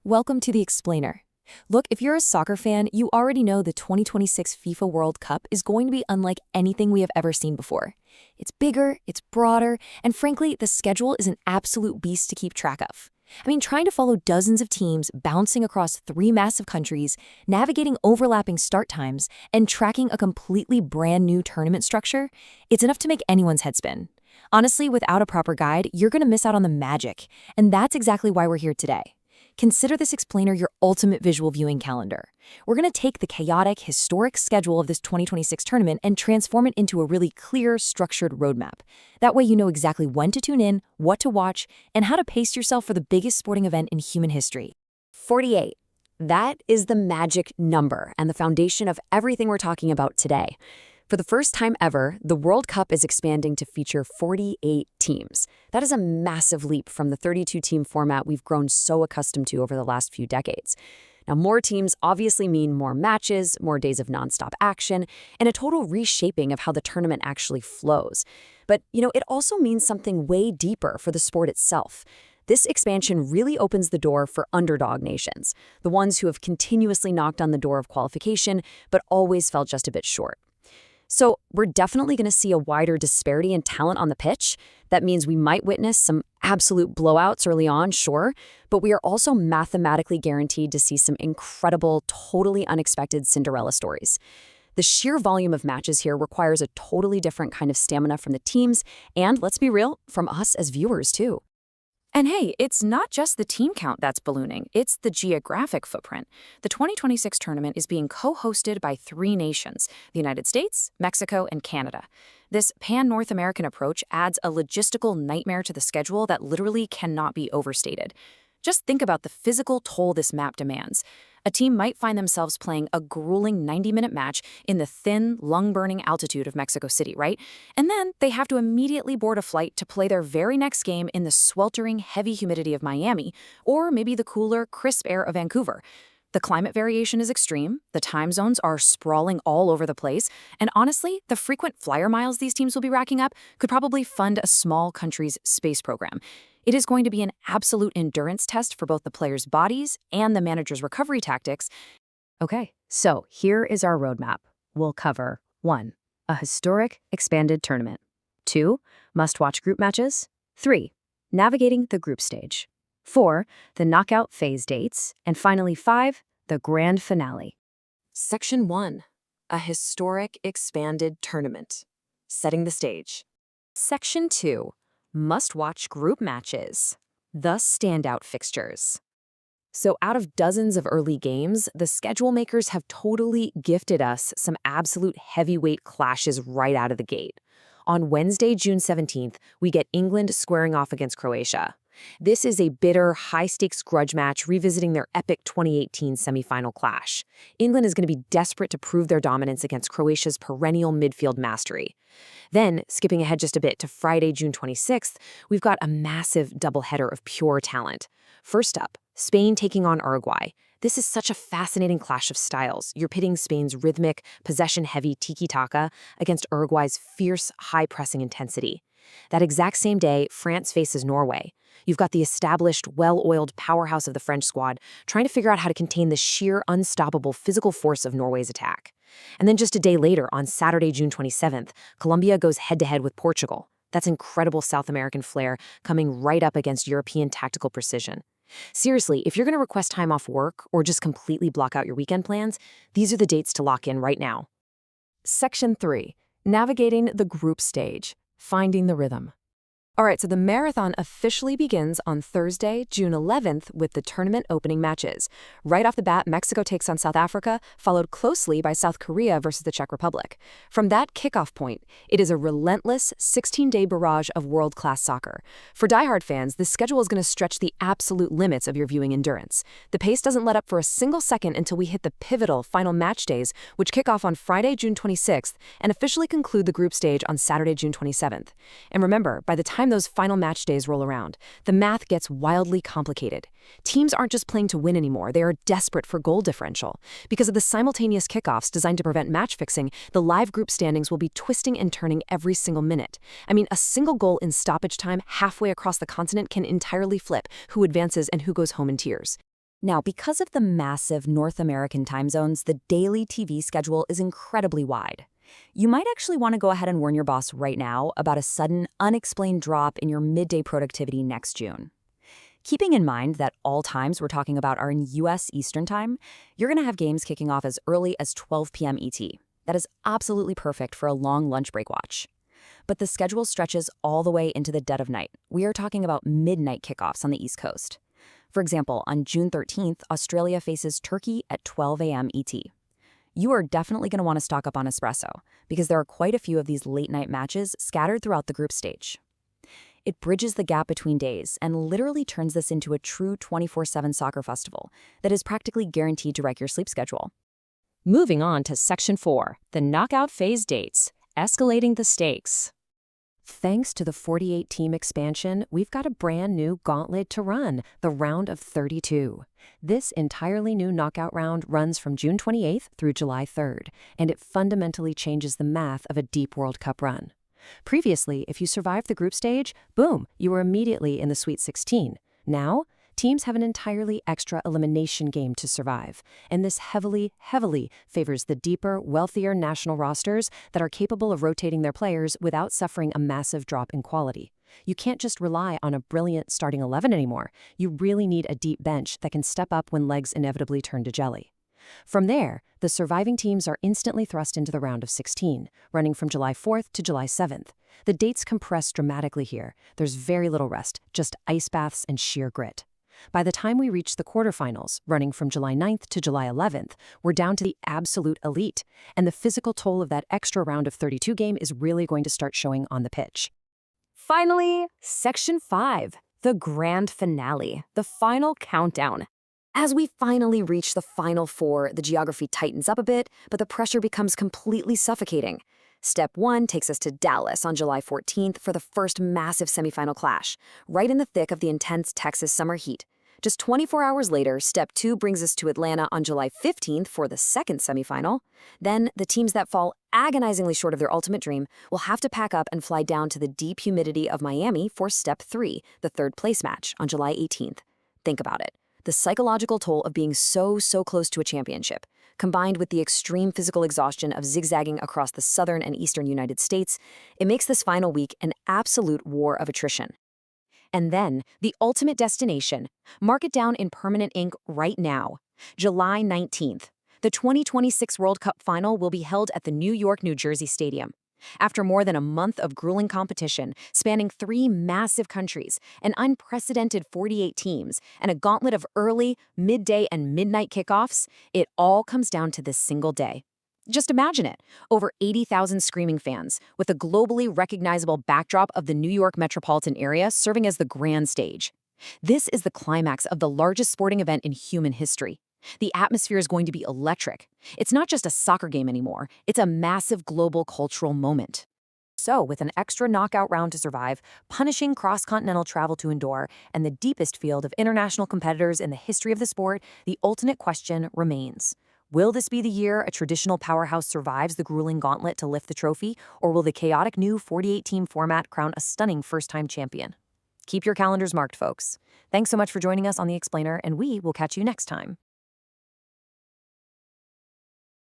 Welcome to The Explainer. Look, if you're a soccer fan, you already know the 2026 FIFA World Cup is going to be unlike anything we have ever seen before. It's bigger, it's broader, and frankly, the schedule is an absolute beast to keep track of. Trying to follow dozens of teams bouncing across three massive countries, navigating overlapping start times, and tracking a completely brand new tournament structure, it's enough to make anyone's head spin. Honestly, without a proper guide, you're going to miss out on the magic, and that's exactly why we're here today. Consider this explainer your ultimate visual viewing calendar. We're going to take the chaotic, historic schedule of this 2026 tournament and transform it into a really clear, structured roadmap. That way you know exactly when to tune in, what to watch, and how to pace yourself for the biggest sporting event in human history. 48. That is the magic number and the foundation of everything we're talking about today. For the first time ever, the World Cup is expanding to feature 48 teams. That is a massive leap from the 32-team format we've grown so accustomed to over the last few decades. Now, more teams obviously mean more matches, more days of nonstop action, and a total reshaping of how the tournament actually flows. But, it also means something way deeper for the sport itself. This expansion really opens the door for underdog nations, the ones who have continuously knocked on the door of qualification but always fell just a bit short. So we're definitely going to see a wider disparity in talent on the pitch. That means we might witness some absolute blowouts early on, sure, but we are also mathematically guaranteed to see some incredible, totally unexpected Cinderella stories. The sheer volume of matches here requires a totally different kind of stamina from the teams, and let's be real, from us as viewers too. And hey, it's not just the team count that's ballooning, it's the geographic footprint. The 2026 tournament is being co-hosted by three nations, the United States, Mexico, and Canada. This pan-North American approach adds a logistical nightmare to the schedule that literally cannot be overstated. Just think about the physical toll this map demands. A team might find themselves playing a grueling 90-minute match in the thin, lung-burning altitude of Mexico City, right? And then they have to immediately board a flight to play their very next game in the sweltering, heavy humidity of Miami, or maybe the cooler, crisp air of Vancouver. The climate variation is extreme, the time zones are sprawling all over the place, and honestly, the frequent flyer miles these teams will be racking up could probably fund a small country's space program. It is going to be an absolute endurance test for both the players' bodies and the manager's recovery tactics. Okay, so here is our roadmap. We'll cover 1. A historic, expanded tournament. 2. Must-watch group matches. 3. Navigating the group stage. 4. The knockout phase dates. And finally 5. The grand finale. Section 1. A historic, expanded tournament. Setting the stage. Section 2. Must-watch group matches. The standout fixtures. So out of dozens of early games, the schedule makers have totally gifted us some absolute heavyweight clashes right out of the gate. On Wednesday, June 17th, we get England squaring off against Croatia. This is a bitter, high-stakes grudge match revisiting their epic 2018 semifinal clash. England is going to be desperate to prove their dominance against Croatia's perennial midfield mastery. Then, skipping ahead just a bit to Friday, June 26th, we've got a massive doubleheader of pure talent. First up, Spain taking on Uruguay. This is such a fascinating clash of styles. You're pitting Spain's rhythmic, possession-heavy tiki-taka against Uruguay's fierce, high-pressing intensity. That exact same day, France faces Norway. You've got the established, well-oiled powerhouse of the French squad trying to figure out how to contain the sheer, unstoppable physical force of Norway's attack. And then just a day later, on Saturday, June 27th, Colombia goes head-to-head with Portugal. That's incredible South American flair coming right up against European tactical precision. Seriously, if you're going to request time off work or just completely block out your weekend plans, these are the dates to lock in right now. Section 3. Navigating the group stage. Finding the rhythm. All right, so the marathon officially begins on Thursday, June 11th with the tournament opening matches. Right off the bat, Mexico takes on South Africa, followed closely by South Korea versus the Czech Republic. From that kickoff point, it is a relentless 16-day barrage of world-class soccer. For diehard fans, this schedule is going to stretch the absolute limits of your viewing endurance. The pace doesn't let up for a single second until we hit the pivotal final match days, which kick off on Friday, June 26th, and officially conclude the group stage on Saturday, June 27th. And remember, by the time those final match days roll around, the math gets wildly complicated. Teams aren't just playing to win anymore, they are desperate for goal differential. Because of the simultaneous kickoffs designed to prevent match fixing, the live group standings will be twisting and turning every single minute. A single goal in stoppage time halfway across the continent can entirely flip who advances and who goes home in tears. Now, because of the massive North American time zones, the daily TV schedule is incredibly wide. You might actually want to go ahead and warn your boss right now about a sudden, unexplained drop in your midday productivity next June. Keeping in mind that all times we're talking about are in U.S. Eastern Time, you're going to have games kicking off as early as 12 p.m. ET. That is absolutely perfect for a long lunch break watch. But the schedule stretches all the way into the dead of night. We are talking about midnight kickoffs on the East Coast. For example, on June 13th, Australia faces Turkey at 12 a.m. ET. You are definitely going to want to stock up on espresso, because there are quite a few of these late-night matches scattered throughout the group stage. It bridges the gap between days and literally turns this into a true 24/7 soccer festival that is practically guaranteed to wreck your sleep schedule. Moving on to Section 4, the knockout phase dates, escalating the stakes. Thanks to the 48-team expansion, we've got a brand new gauntlet to run, the Round of 32. This entirely new knockout round runs from June 28th through July 3rd, and it fundamentally changes the math of a deep World Cup run. Previously, if you survived the group stage, boom, you were immediately in the Sweet 16. Now, teams have an entirely extra elimination game to survive, and this heavily favors the deeper, wealthier national rosters that are capable of rotating their players without suffering a massive drop in quality. You can't just rely on a brilliant starting 11 anymore. You really need a deep bench that can step up when legs inevitably turn to jelly. From there, the surviving teams are instantly thrust into the round of 16, running from July 4th to July 7th. The dates compress dramatically here. There's very little rest, just ice baths and sheer grit. By the time we reach the quarterfinals, running from July 9th to July 11th, we're down to the absolute elite, and the physical toll of that extra round of 32 game is really going to start showing on the pitch. Finally, Section 5, the grand finale, the final countdown. As we finally reach the Final Four, the geography tightens up a bit, but the pressure becomes completely suffocating. Step 1 takes us to Dallas on July 14th for the first massive semifinal clash, right in the thick of the intense Texas summer heat. Just 24 hours later, Step 2 brings us to Atlanta on July 15th for the second semifinal. Then, the teams that fall agonizingly short of their ultimate dream will have to pack up and fly down to the deep humidity of Miami for Step 3, the third place match, on July 18th. Think about it. The psychological toll of being so close to a championship, combined with the extreme physical exhaustion of zigzagging across the southern and eastern United States, it makes this final week an absolute war of attrition. And then, the ultimate destination. Mark it down in permanent ink right now. July 19th. The 2026 World Cup final will be held at the New York, New Jersey Stadium. After more than a month of grueling competition, spanning 3 massive countries, an unprecedented 48 teams, and a gauntlet of early, midday, and midnight kickoffs, it all comes down to this single day. Just imagine it, over 80,000 screaming fans, with a globally recognizable backdrop of the New York metropolitan area serving as the grand stage. This is the climax of the largest sporting event in human history. The atmosphere is going to be electric. It's not just a soccer game anymore, it's a massive global cultural moment. So, with an extra knockout round to survive, punishing cross-continental travel to endure, and the deepest field of international competitors in the history of the sport, the ultimate question remains. Will this be the year a traditional powerhouse survives the grueling gauntlet to lift the trophy, or will the chaotic new 48-team format crown a stunning first-time champion? Keep your calendars marked, folks. Thanks so much for joining us on The Explainer, and we will catch you next time.